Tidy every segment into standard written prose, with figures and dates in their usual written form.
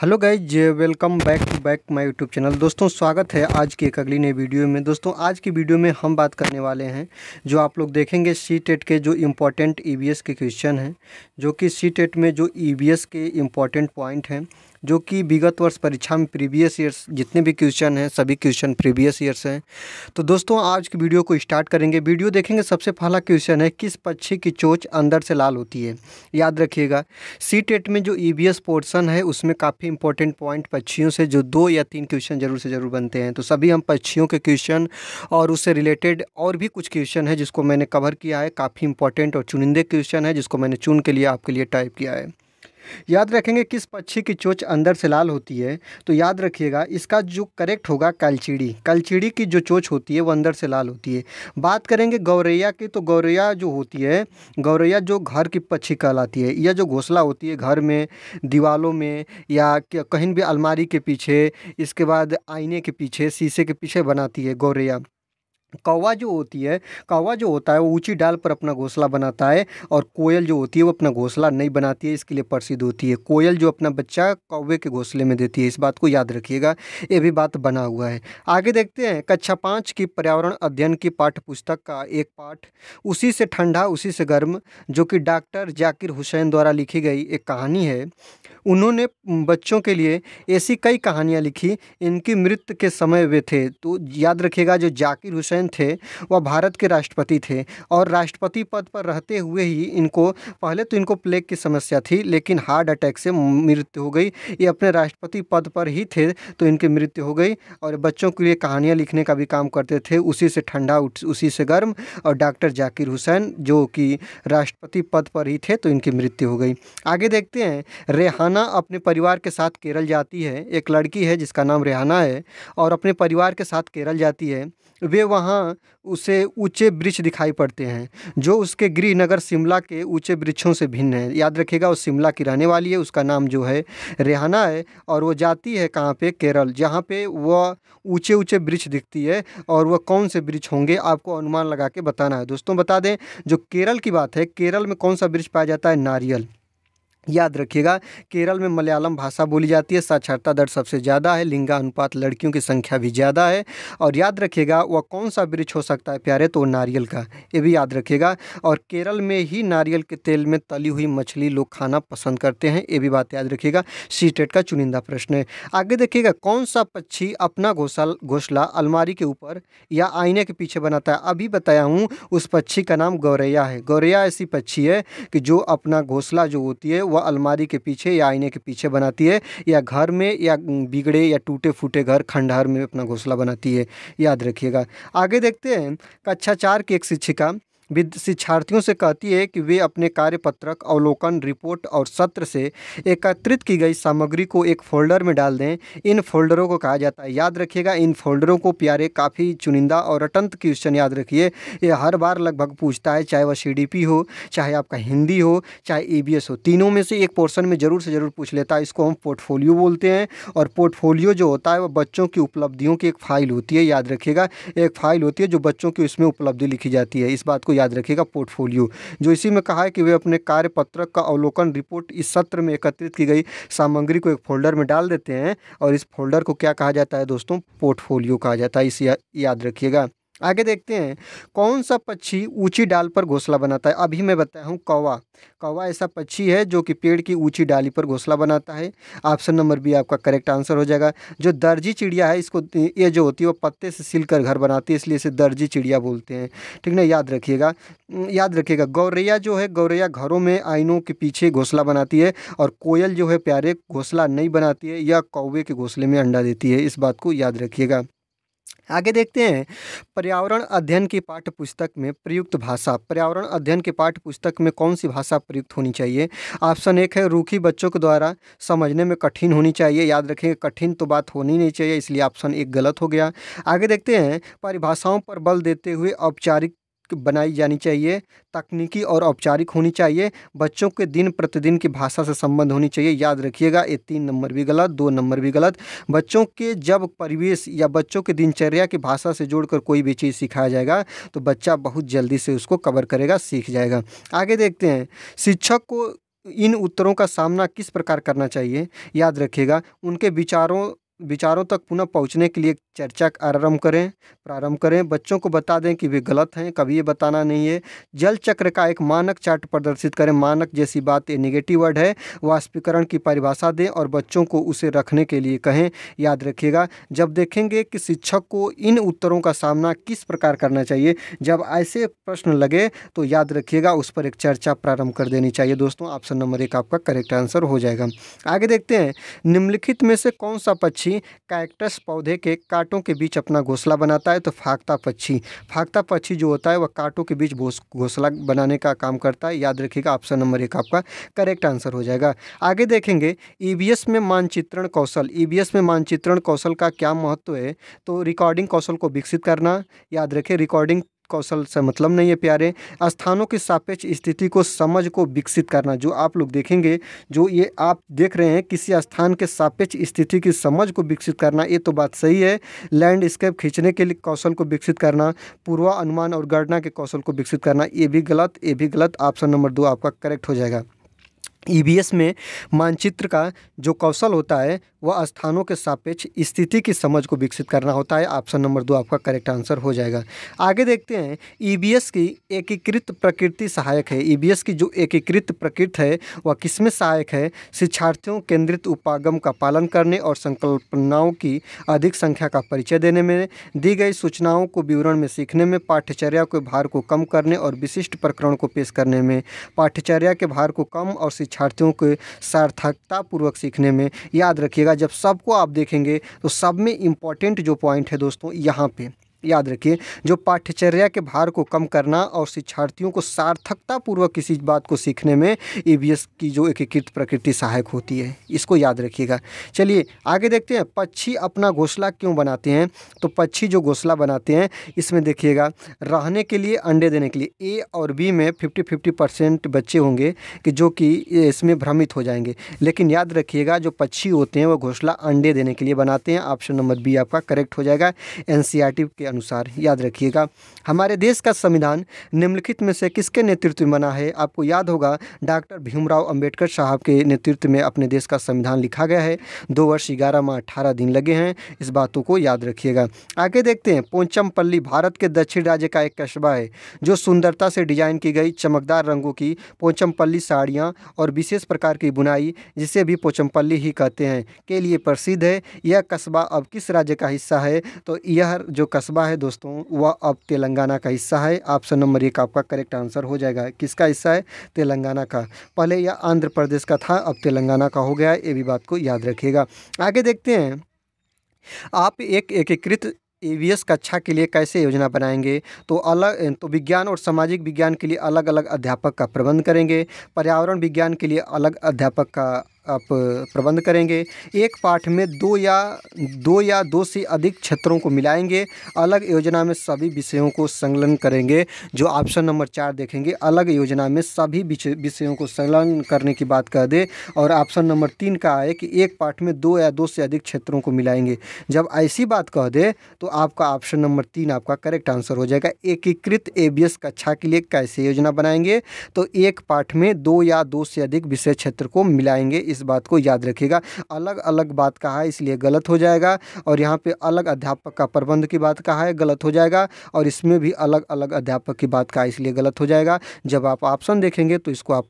Hello guys, welcome back to back my YouTube channel. दोस्तों, स्वागत है आज की एक अगली नई वीडियो में। दोस्तों, आज की वीडियो में हम बात करने वाले हैं, जो आप लोग देखेंगे सी टेट के जो इम्पोर्टेंट ईवीएस के क्वेश्चन हैं, जो कि सी टेट में जो ईवीएस के इम्पोर्टेंट पॉइंट हैं, जो कि विगत वर्ष परीक्षा में प्रीवियस ईयर्स जितने भी क्वेश्चन हैं सभी क्वेश्चन प्रीवियस ईयर्स हैं। तो दोस्तों, आज की वीडियो को स्टार्ट करेंगे। वीडियो देखेंगे, सबसे पहला क्वेश्चन है, किस पक्षी की चोंच अंदर से लाल होती है? याद रखिएगा, सी टेट में जो ईवीएस पोर्शन है उसमें काफ़ी इंपॉर्टेंट पॉइंट पक्षियों से जो 2 या 3 क्वेश्चन जरूर से ज़रूर बनते हैं। तो सभी हम पक्षियों के क्वेश्चन और उससे रिलेटेड और भी कुछ क्वेश्चन है जिसको मैंने कवर किया है। काफ़ी इंपॉर्टेंट और चुनिंदे क्वेश्चन है जिसको मैंने चुन के लिए आपके लिए टाइप किया है। याद रखेंगे, किस पक्षी की चोंच अंदर से लाल होती है? तो याद रखिएगा, इसका जो करेक्ट होगा कलचीड़ी। कलचीड़ी की जो चोंच होती है वो अंदर से लाल होती है। बात करेंगे गौरैया की, तो गौरैया जो होती है, गौरैया जो घर की पक्षी कहलाती है। यह जो घोंसला होती है घर में, दीवालों में, या कहीं भी अलमारी के पीछे, इसके बाद आईने के पीछे, शीशे के पीछे बनाती है गौरैया। कौवा जो होती है, कौवा जो होता है वो ऊंची डाल पर अपना घोंसला बनाता है, और कोयल जो होती है वो अपना घोंसला नहीं बनाती है, इसके लिए प्रसिद्ध होती है। कोयल जो अपना बच्चा कौवे के घोंसले में देती है, इस बात को याद रखिएगा, ये भी बात बना हुआ है। आगे देखते हैं, कक्षा 5 की पर्यावरण अध्ययन की पाठ्य पुस्तक का एक पाठ, उसी से ठंडा उसी से गर्म, जो कि डॉक्टर जाकिर हुसैन द्वारा लिखी गई एक कहानी है। उन्होंने बच्चों के लिए ऐसी कई कहानियाँ लिखी, इनकी मृत्यु के समय वे थे। तो याद रखिएगा, जो जाकिर हुसैन थे वह भारत के राष्ट्रपति थे, और राष्ट्रपति पद पर रहते हुए ही इनको, पहले तो इनको प्लेग की समस्या थी, लेकिन हार्ट अटैक से मृत्यु हो गई। ये अपने राष्ट्रपति पद पर ही थे तो इनकी मृत्यु हो गई, और बच्चों के लिए कहानियाँ लिखने का भी काम करते थे, उसी से ठंडा उसी से गर्म। और डॉक्टर जाकिर हुसैन जो कि राष्ट्रपति पद पर ही थे तो इनकी मृत्यु हो गई। आगे देखते हैं, रेहाना अपने परिवार के साथ केरल जाती है। एक लड़की है जिसका नाम रेहाना है, और अपने परिवार के साथ केरल जाती है। वे वहाँ उसे ऊंचे वृक्ष दिखाई पड़ते हैं, जो उसके गृह नगर शिमला के ऊंचे वृक्षों से भिन्न है। याद रखिएगा, वो शिमला की रहने वाली है, उसका नाम जो है रेहाना है, और वो जाती है कहाँ पे? केरल, जहाँ पे वह ऊंचे ऊंचे वृक्ष दिखती है। और वह कौन से वृक्ष होंगे आपको अनुमान लगा के बताना है। दोस्तों, बता दें, जो केरल की बात है, केरल में कौन सा वृक्ष पाया जाता है? नारियल। याद रखिएगा, केरल में मलयालम भाषा बोली जाती है, साक्षरता दर सबसे ज़्यादा है, लिंगानुपात लड़कियों की संख्या भी ज़्यादा है। और याद रखिएगा, वह कौन सा वृक्ष हो सकता है प्यारे? तो नारियल का, ये भी याद रखिएगा। और केरल में ही नारियल के तेल में तली हुई मछली लोग खाना पसंद करते हैं, ये भी बात याद रखिएगा। सी टेट का चुनिंदा प्रश्न है। आगे देखिएगा, कौन सा पक्षी अपना घोंसला अलमारी के ऊपर या आईने के पीछे बनाता है? अभी बताया हूँ, उस पक्षी का नाम गौरैया है। गौरैया ऐसी पक्षी है कि जो अपना घोंसला जो होती है वह अलमारी के पीछे या आईने के पीछे बनाती है, या घर में, या बिगड़े या टूटे फूटे घर खंडहर में अपना घोंसला बनाती है। याद रखिएगा। आगे देखते हैं, कक्षा 4 की एक शिक्षिका शिक्षार्थियों से कहती है कि वे अपने कार्यपत्रक, अवलोकन, रिपोर्ट और सत्र से एकत्रित की गई सामग्री को एक फोल्डर में डाल दें। इन फोल्डरों को कहा जाता है, याद रखिएगा, इन फोल्डरों को प्यारे, काफ़ी चुनिंदा और अटंत क्वेश्चन याद रखिए। ये हर बार लगभग पूछता है, चाहे वह सीडीपी हो, चाहे आपका हिंदी हो, चाहे ईवीएस हो, तीनों में से एक पोर्शन में ज़रूर से ज़रूर पूछ लेता है। इसको हम पोर्टफोलियो बोलते हैं। और पोर्टफोलियो जो होता है वह बच्चों की उपलब्धियों की एक फ़ाइल होती है। याद रखिएगा, एक फ़ाइल होती है जो बच्चों की उसमें उपलब्धि लिखी जाती है, इस बात को याद रखिएगा। पोर्टफोलियो जो इसी में कहा है कि वे अपने कार्यपत्रक का अवलोकन, रिपोर्ट, इस सत्र में एकत्रित की गई सामग्री को एक फोल्डर में डाल देते हैं, और इस फोल्डर को क्या कहा जाता है दोस्तों? पोर्टफोलियो कहा जाता है, इसे याद रखिएगा। आगे देखते हैं, कौन सा पक्षी ऊंची डाल पर घोंसला बनाता है? अभी मैं बताया हूँ, कौवा। कौवा ऐसा पक्षी है जो कि पेड़ की ऊंची डाली पर घोंसला बनाता है। ऑप्शन नंबर बी आपका करेक्ट आंसर हो जाएगा। जो दर्जी चिड़िया है, इसको, ये जो होती है वो पत्ते से सिलकर घर बनाती है, इसलिए इसे दर्जी चिड़िया बोलते हैं। ठीक ना, याद रखिएगा। याद रखिएगा, गौरैया जो है, गौरैया घरों में आईनों के पीछे घोंसला बनाती है, और कोयल जो है प्यारे, घोंसला नहीं बनाती है, या कौवे के घोंसले में अंडा देती है, इस बात को याद रखिएगा। आगे देखते हैं, पर्यावरण अध्ययन की पाठ्य पुस्तक में प्रयुक्त भाषा। पर्यावरण अध्ययन के पाठ्य पुस्तक में कौन सी भाषा प्रयुक्त होनी चाहिए? ऑप्शन 1 है, रूखी, बच्चों के द्वारा समझने में कठिन होनी चाहिए। याद रखें, कठिन तो बात होनी नहीं चाहिए, इसलिए ऑप्शन 1 गलत हो गया। आगे देखते हैं, परिभाषाओं पर बल देते हुए औपचारिक बनाई जानी चाहिए, तकनीकी और औपचारिक होनी चाहिए, बच्चों के दिन प्रतिदिन की भाषा से संबंध होनी चाहिए। याद रखिएगा, ये 3 नंबर भी गलत, 2 नंबर भी गलत। बच्चों के जब परिवेश या बच्चों की दिनचर्या की भाषा से जोड़कर कोई भी चीज़ सिखाया जाएगा तो बच्चा बहुत जल्दी से उसको कवर करेगा, सीख जाएगा। आगे देखते हैं, शिक्षक को इन उत्तरों का सामना किस प्रकार करना चाहिए, याद रखिएगा। उनके विचारों तक पुनः पहुंचने के लिए चर्चा प्रारंभ करें। बच्चों को बता दें कि वे गलत हैं, कभी ये बताना नहीं है। जल चक्र का एक मानक चार्ट प्रदर्शित करें। मानक जैसी बात ये नेगेटिव वर्ड है। वाष्पीकरण की परिभाषा दें और बच्चों को उसे रखने के लिए कहें। याद रखिएगा, जब देखेंगे कि शिक्षक को इन उत्तरों का सामना किस प्रकार करना चाहिए, जब ऐसे प्रश्न लगे तो याद रखिएगा उस पर एक चर्चा प्रारंभ कर देनी चाहिए। दोस्तों, ऑप्शन नंबर 1 आपका करेक्ट आंसर हो जाएगा। आगे देखते हैं, निम्नलिखित में से कौन सा पक्षी कैक्टस पौधे के कांटों के बीच अपना घोंसला बनाता है? तो फाख्ता पक्षी। फाख्ता पक्षी जो होता है वह कांटों के बीच घोंसला बनाने का काम करता है। याद रखिएगा, ऑप्शन नंबर 1 आपका करेक्ट आंसर हो जाएगा। आगे देखेंगे, ईबीएस में मानचित्रण कौशल। ईबीएस में मानचित्रण कौशल का क्या महत्व है? तो रिकॉर्डिंग कौशल को विकसित करना। याद रखें, रिकॉर्डिंग कौशल से मतलब नहीं है प्यारे। स्थानों की सापेक्ष स्थिति को समझ को विकसित करना। जो आप लोग देखेंगे, जो ये आप देख रहे हैं, किसी स्थान के सापेक्ष स्थिति की समझ को विकसित करना, ये तो बात सही है। लैंडस्केप खींचने के लिए कौशल को विकसित करना, पूर्वानुमान और गणना के कौशल को विकसित करना, ये भी गलत। ऑप्शन नंबर 2 आपका करेक्ट हो जाएगा। ईबीएस में मानचित्र का जो कौशल होता है वह स्थानों के सापेक्ष स्थिति की समझ को विकसित करना होता है। ऑप्शन नंबर 2 आपका करेक्ट आंसर हो जाएगा। आगे देखते हैं, ईबीएस की एकीकृत प्रकृति सहायक है। ईबीएस की जो एकीकृत प्रकृति है वह किसमें सहायक है? शिक्षार्थियों केंद्रित उपागम का पालन करने और संकल्पनाओं की अधिक संख्या का परिचय देने में, दी गई सूचनाओं को विवरण में सीखने में, पाठ्यचर्या के भार को कम करने और विशिष्ट प्रकरण को पेश करने में। पाठ्यचर्या के भार को कम और शिक्षार्थियों को सार्थकता पूर्वक सीखने में। याद रखिएगा, जब सबको आप देखेंगे तो सब में इम्पॉर्टेंट जो पॉइंट है दोस्तों यहाँ पे याद रखिए, जो पाठ्यचर्या के भार को कम करना और शिक्षार्थियों को सार्थकता पूर्वक किसी बात को सीखने में ईबीएस की जो एकीकृत प्रकृति सहायक होती है, इसको याद रखिएगा। चलिए आगे देखते हैं, पक्षी अपना घोंसला क्यों बनाते हैं? तो पक्षी जो घोंसला बनाते हैं, इसमें देखिएगा, रहने के लिए, अंडे देने के लिए। ए और बी में 50-50% बच्चे होंगे कि जो कि इसमें भ्रमित हो जाएंगे, लेकिन याद रखिएगा जो पक्षी होते हैं वो घोंसला अंडे देने के लिए बनाते हैं। ऑप्शन नंबर बी आपका करेक्ट हो जाएगा एनसीईआरटी के अनुसार। याद रखिएगा, हमारे देश का संविधान निम्नलिखित में से किसके नेतृत्व में बना है? आपको याद होगा, डॉक्टर भीमराव अंबेडकर साहब के नेतृत्व में अपने देश का संविधान लिखा गया है। 2 वर्ष 11 माह 18 दिन लगे हैं, इस बातों को याद रखिएगा। आगे देखते हैं, पोचमपल्ली भारत के दक्षिण राज्य का एक कस्बा है जो सुंदरता से डिजाइन की गई चमकदार रंगों की पोचमपल्ली साड़ियाँ और विशेष प्रकार की बुनाई, जिसे भी पोचमपल्ली ही कहते हैं, के लिए प्रसिद्ध है। यह कस्बा अब किस राज्य का हिस्सा है? तो यह जो कस्बा है दोस्तों वह अब तेलंगाना का हिस्सा है। ऑप्शन नंबर 1 आपका करेक्ट आंसर हो जाएगा। किसका हिस्सा है? तेलंगाना का। पहले यह आंध्र प्रदेश का था, अब तेलंगाना का हो गया है, ये भी बात को याद रखिएगा। आगे देखते हैं, आप एक एकीकृत ईवीएस कक्षा के लिए कैसे योजना बनाएंगे? तो विज्ञान और सामाजिक विज्ञान के लिए अलग अलग अध्यापक का प्रबंध करेंगे। पर्यावरण विज्ञान के लिए अलग अध्यापक का आप प्रबंध करेंगे। एक पाठ में दो या दो से अधिक क्षेत्रों को मिलाएंगे। अलग योजना में सभी विषयों को संलग्न करेंगे। जो ऑप्शन नंबर 4 देखेंगे, अलग योजना में सभी विषयों को संलग्न करने की बात कह दे। और ऑप्शन नंबर 3 का है कि एक पाठ में 2 या 2 से अधिक क्षेत्रों को मिलाएंगे। जब ऐसी बात कह दे तो आपका ऑप्शन नंबर 3 आपका करेक्ट आंसर हो जाएगा। एकीकृत ईवीएस कक्षा के लिए कैसे योजना बनाएंगे? तो एक पाठ में 2 या 2 से अधिक विषय क्षेत्र को मिलाएंगे। इस बात को याद रखिएगा। अलग अलग बात कहा है इसलिए गलत हो जाएगा, और यहाँ पे अलग अध्यापक का प्रबंध की बात कहा है, गलत हो जाएगा, और इसमें भी अलग अलग अध्यापक की बात कहा है इसलिए गलत हो जाएगा। जब आप ऑप्शन देखेंगे तो इसको आप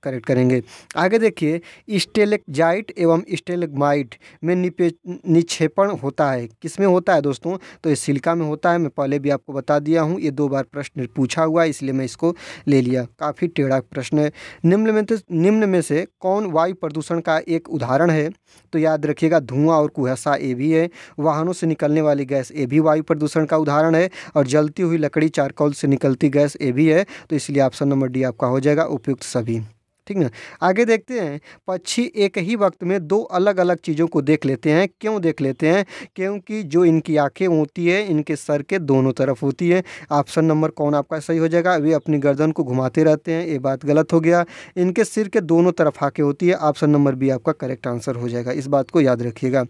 करेक्ट करेंगे। आगे देखिए, स्टेलेक्जाइट एवं स्टेलेग्माइट में निक्षेपण होता है, किसमें होता है दोस्तों? तो ये सिलिका में होता है। मैं पहले भी आपको बता दिया हूँ, ये 2 बार प्रश्न पूछा हुआ है इसलिए मैं इसको ले लिया। काफ़ी टेढ़ा प्रश्न है। निम्न में से कौन वायु प्रदूषण का एक उदाहरण है? तो याद रखिएगा, धुआं और कुहासा ये भी है। वाहनों से निकलने वाली गैस ये भी वायु प्रदूषण का उदाहरण है। और जलती हुई लकड़ी चारकोल से निकलती गैस ये भी है। तो इसलिए ऑप्शन नंबर डी आपका हो जाएगा, उपयुक्त सभी। ठीक ना। आगे देखते हैं, पक्षी एक ही वक्त में 2 अलग अलग चीज़ों को देख लेते हैं। क्यों देख लेते हैं? क्योंकि जो इनकी आंखें होती है इनके सर के दोनों तरफ होती है। ऑप्शन नंबर कौन आपका सही हो जाएगा? वे अपनी गर्दन को घुमाते रहते हैं, ये बात गलत हो गया। इनके सिर के दोनों तरफ आंखें होती है। ऑप्शन नंबर बी आपका करेक्ट आंसर हो जाएगा। इस बात को याद रखिएगा।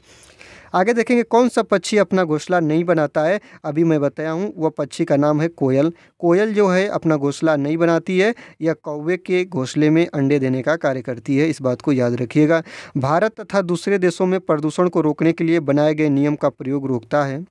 आगे देखेंगे कौन सा पक्षी अपना घोंसला नहीं बनाता है। अभी मैं बताया हूँ, वह पक्षी का नाम है कोयल। कोयल जो है अपना घोंसला नहीं बनाती है, यह कौवे के घोंसले में अंडे देने का कार्य करती है, इस बात को याद रखिएगा। भारत तथा दूसरे देशों में प्रदूषण को रोकने के लिए बनाए गए नियम का प्रयोग रोकता है।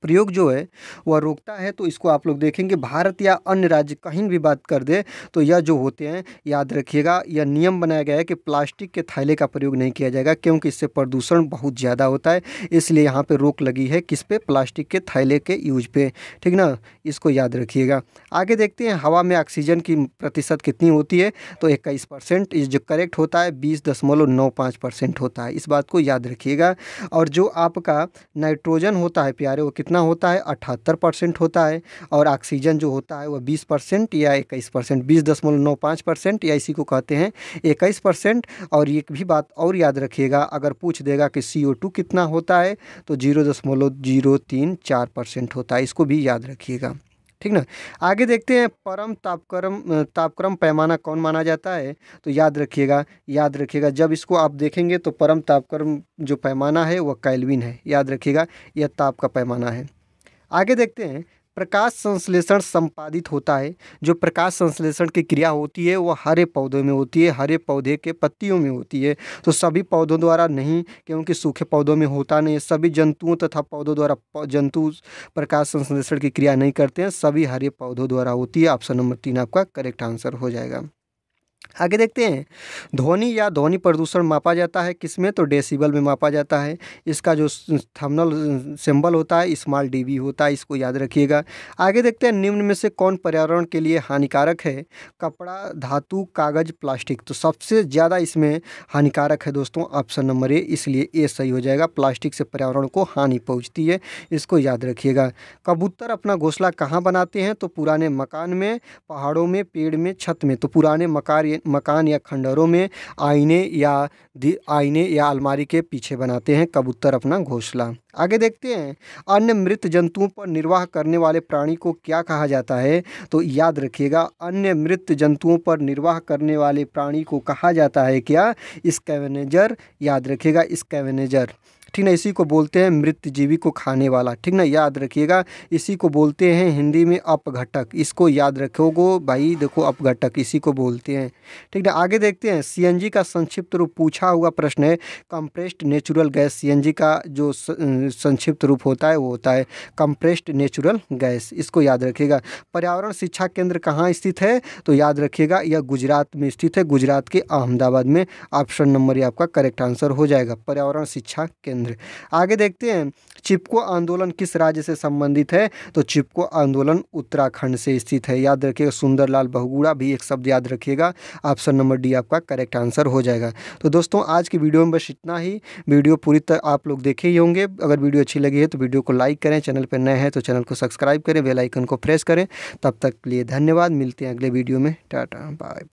प्रयोग जो है वह रोकता है, तो इसको आप लोग देखेंगे भारत या अन्य राज्य कहीं भी बात कर दे तो यह जो होते हैं याद रखिएगा, यह नियम बनाया गया है कि प्लास्टिक के थैले का प्रयोग नहीं किया जाएगा, क्योंकि इससे प्रदूषण बहुत ज़्यादा होता है। इसलिए यहाँ पे रोक लगी है किस पे, प्लास्टिक के थैले के यूज पे, ठीक ना, इसको याद रखिएगा। आगे देखते हैं हवा में ऑक्सीजन की प्रतिशत कितनी होती है, तो 21%। इस जो करेक्ट होता है 20.95% होता है, इस बात को याद रखिएगा। और जो आपका नाइट्रोजन होता है प्यारे, वो कितना होता है, 78% होता है। और ऑक्सीजन जो होता है वह 20% या 21%, 20.95% या इसी को कहते हैं 21%। और एक भी बात और याद रखिएगा, अगर पूछ देगा कि CO2 कितना होता है तो 0.034% होता है, इसको भी याद रखिएगा, ठीक ना। आगे देखते हैं परम तापक्रम पैमाना कौन माना जाता है, तो याद रखिएगा जब इसको आप देखेंगे तो परम तापक्रम जो पैमाना है वह केल्विन है, याद रखिएगा, यह ताप का पैमाना है। आगे देखते हैं प्रकाश संश्लेषण संपादित होता है। जो प्रकाश संश्लेषण की क्रिया होती है वह हरे पौधों में होती है, हरे पौधे के पत्तियों में होती है। तो सभी पौधों द्वारा नहीं, क्योंकि सूखे पौधों में होता नहीं है। सभी जंतुओं तथा पौधों द्वारा जंतु प्रकाश संश्लेषण की क्रिया नहीं करते हैं, सभी हरे पौधों द्वारा होती है। ऑप्शन नंबर 3 आपका करेक्ट आंसर हो जाएगा। आगे देखते हैं ध्वनि या ध्वनि प्रदूषण मापा जाता है किसमें, तो डेसिबल में मापा जाता है। इसका जो थंबनेल सिंबल होता है स्मॉल dB होता है, इसको याद रखिएगा। आगे देखते हैं निम्न में से कौन पर्यावरण के लिए हानिकारक है, कपड़ा, धातु, कागज, प्लास्टिक। तो सबसे ज़्यादा इसमें हानिकारक है दोस्तों ऑप्शन नंबर ए, इसलिए ए सही हो जाएगा। प्लास्टिक से पर्यावरण को हानि पहुँचती है, इसको याद रखिएगा। कबूतर अपना घोंसला कहाँ बनाते हैं, तो पुराने मकान में, पहाड़ों में, पेड़ में, छत में। तो पुराने मकान या खंडहरों में, आईने या अलमारी के पीछे बनाते हैं कबूतर अपना घोंसला। आगे देखते हैं अन्य मृत जंतुओं पर निर्वाह करने वाले प्राणी को क्या कहा जाता है, तो याद रखिएगा अन्य मृत जंतुओं पर निर्वाह करने वाले प्राणी को कहा जाता है क्या, स्कैवेंजर, याद रखिएगा स्कैवेंजर, ठीक ना। इसी को बोलते हैं मृत जीवी को खाने वाला, ठीक ना, याद रखिएगा। इसी को बोलते हैं हिंदी में अपघटक, इसको याद रखोगे भाई, देखो अपघटक इसी को बोलते हैं, ठीक ना। आगे देखते हैं CNG का संक्षिप्त रूप, पूछा हुआ प्रश्न है कंप्रेस्ड नेचुरल गैस। CNG का जो संक्षिप्त रूप होता है वो होता है कंप्रेस्ड नेचुरल गैस, इसको याद रखिएगा। पर्यावरण शिक्षा केंद्र कहाँ स्थित है, तो याद रखिएगा यह गुजरात में स्थित है, गुजरात के अहमदाबाद में। ऑप्शन नंबर ये आपका करेक्ट आंसर हो जाएगा, पर्यावरण शिक्षा केंद्र। आगे देखते हैं चिपको आंदोलन किस राज्य से संबंधित है, तो चिपको आंदोलन उत्तराखंड से स्थित है, याद रखिएगा। सुंदरलाल बहुगुणा भी एक शब्द याद रखिएगा, ऑप्शन नंबर डी आपका करेक्ट आंसर हो जाएगा। तो दोस्तों आज की वीडियो में बस इतना ही। वीडियो पूरी तरह आप लोग देखे ही होंगे। अगर वीडियो अच्छी लगी है तो वीडियो को लाइक करें, चैनल पर नए हैं तो चैनल को सब्सक्राइब करें, बेल आइकन को प्रेस करें। तब तक के लिए धन्यवाद, मिलते हैं अगले वीडियो में, टाटा बाय।